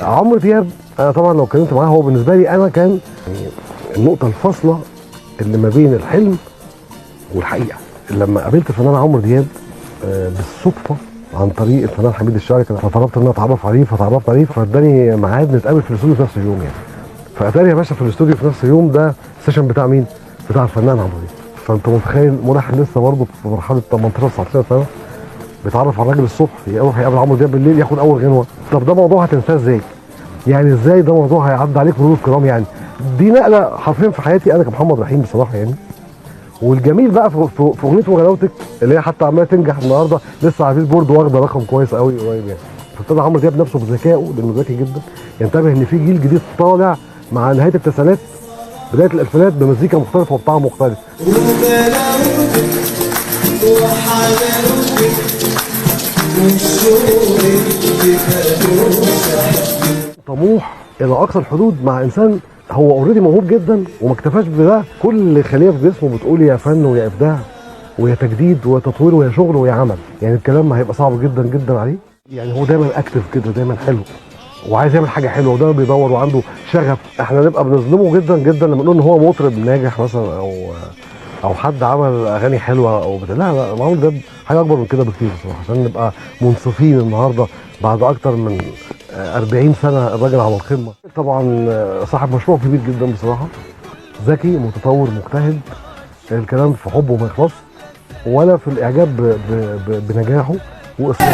عمرو دياب انا طبعا لو اتكلمت معاه، هو بالنسبه لي انا كان يعني النقطه الفاصله اللي ما بين الحلم والحقيقه. لما قابلت الفنان عمرو دياب بالصدفه عن طريق الفنان حميد الشاعري، فطلبت ان انا اتعرف عليه، فتعرفت عليه، فاداني ميعاد نتقابل في الاستوديو في نفس اليوم يعني. فاتاري يا باشا في الاستوديو في نفس اليوم ده السيشن بتاع مين؟ بتاع الفنان عمرو دياب. فانت متخيل ملحن لسه برضه في مرحله 18 19 سنه بيتعرف على الراجل الصبح، يروح يقابل عمرو دياب بالليل ياخد اول غنوه. طب ده موضوع هتنساه ازاي؟ يعني ازاي ده موضوع هيعدي عليك مرور الكرام يعني؟ دي نقله حرفيا في حياتي انا كمحمد رحيم بصراحه يعني. والجميل بقى في اغنيه وغلاوتك اللي هي حتى عماله تنجح النهارده لسه على البيلبورد واخده رقم كويس قوي قريب يعني. فابتدى عمرو دياب نفسه بذكائه لانه ذكي جدا ينتبه ان في جيل جديد طالع مع نهايه التسعينات بدايه الالفينات بمزيكا مختلفه وبطعم مختلف. طموح الى اقصى الحدود مع انسان هو اوريدي موهوب جدا وما اكتفاش بده، كل خليه في جسمه بتقول يا فن ويا ابداع ويا تجديد ويا تطوير ويا شغل ويا عمل. يعني الكلام هيبقى صعب جدا جدا عليه. يعني هو دايما اكتف كده، دايما حلو وعايز يعمل حاجه حلوه ودايما بيدور وعنده شغف. احنا نبقى بنظلمه جدا جدا لما نقول ان هو مطرب ناجح مثلا او حد عمل اغاني حلوه او بتاع. لا عمرو ده حاجه اكبر من كده بكتير بصراحه، عشان نبقى منصفين النهارده بعد اكتر من 40 سنه الراجل على القمه. طبعا صاحب مشروع كبير جدا بصراحه، ذكي متطور مجتهد، الكلام في حبه ما يخلص ولا في الاعجاب بنجاحه واصراره.